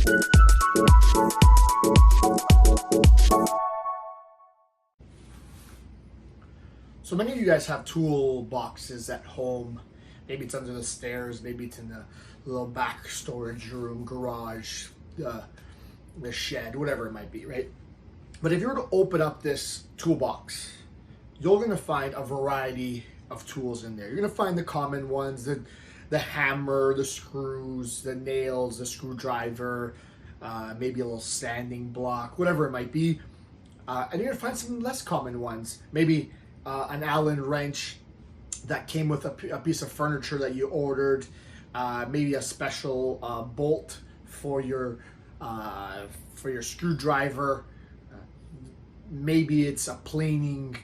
So many of you guys have toolboxes at home. Maybe it's under the stairs, maybe it's in the little back storage room, garage, the shed, whatever it might be, right? But if you were to open up this toolbox, you're going to find a variety of tools in there. You're going to find the common ones, the hammer, the screws, the nails, the screwdriver, maybe a little sanding block, whatever it might be. And you're going to find some less common ones, maybe an Allen wrench that came with a piece of furniture that you ordered, maybe a special bolt for your screwdriver, maybe it's a planing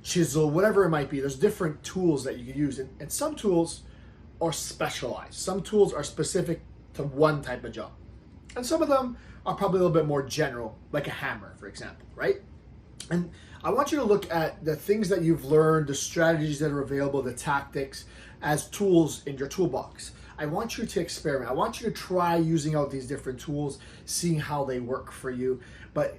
chisel, whatever it might be. There's different tools that you can use, and some tools are specialized. Some tools are specific to one type of job, and some of them are probably a little bit more general, like a hammer, for example, right? And I want you to look at the things that you've learned, the strategies that are available, the tactics as tools in your toolbox. I want you to experiment. I want you to try using out these different tools, seeing how they work for you. But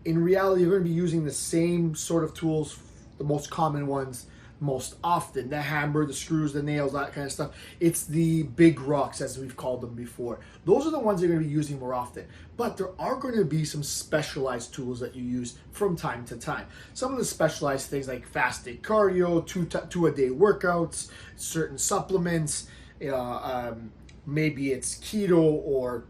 in reality, you're going to be using the same sort of tools, the most common ones, most often. The hammer, the screws, the nails, that kind of stuff. It's the big rocks, as we've called them before. Those are the ones you're going to be using more often. But there are going to be some specialized tools that you use from time to time. Some of the specialized things like fasted cardio, two-a-day workouts, certain supplements, maybe it's keto, or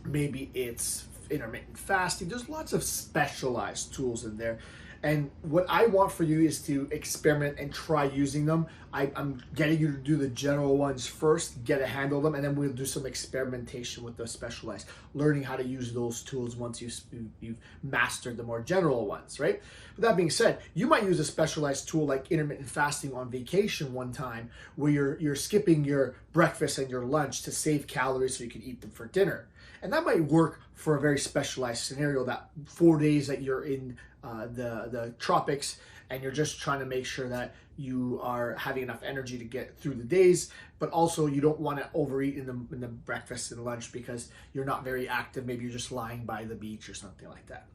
maybe it's intermittent fasting. There's lots of specialized tools in there. And what I want for you is to experiment and try using them. I'm getting you to do the general ones first, get a handle of them, and then we'll do some experimentation with the specialized, learning how to use those tools once you've mastered the more general ones, right? With that being said, you might use a specialized tool like intermittent fasting on vacation one time, where you're skipping your breakfast and your lunch to save calories so you can eat them for dinner. And that might work for a very specialized scenario, that 4 days that you're in the tropics and you're just trying to make sure that you are having enough energy to get through the days, but also you don't want to overeat in the breakfast and lunch because you're not very active. Maybe you're just lying by the beach or something like that.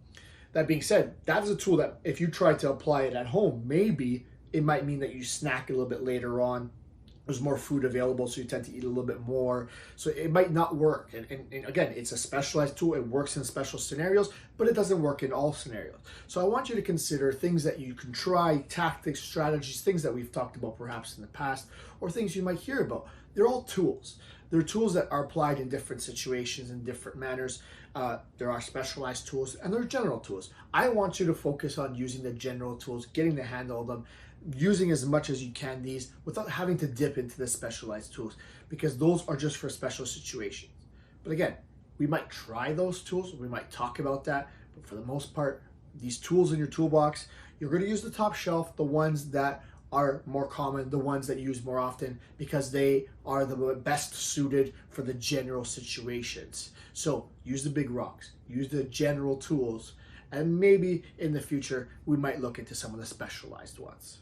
That being said, that is a tool that if you try to apply it at home, maybe it might mean that you snack a little bit later on. There's more food available, so you tend to eat a little bit more. So it might not work. And again, it's a specialized tool. It works in special scenarios, but it doesn't work in all scenarios. So I want you to consider things that you can try, tactics, strategies, things that we've talked about perhaps in the past, or things you might hear about. They're all tools. They're tools that are applied in different situations in different manners. There are specialized tools and there are general tools. I want you to focus on using the general tools, getting the handle of them, using as much as you can these without having to dip into the specialized tools, because those are just for special situations. But again, we might try those tools, we might talk about that, but for the most part, these tools in your toolbox, you're going to use the top shelf, the ones that are more common, the ones that you use more often, because they are the best suited for the general situations. So use the big rocks, use the general tools, and maybe in the future, we might look into some of the specialized ones.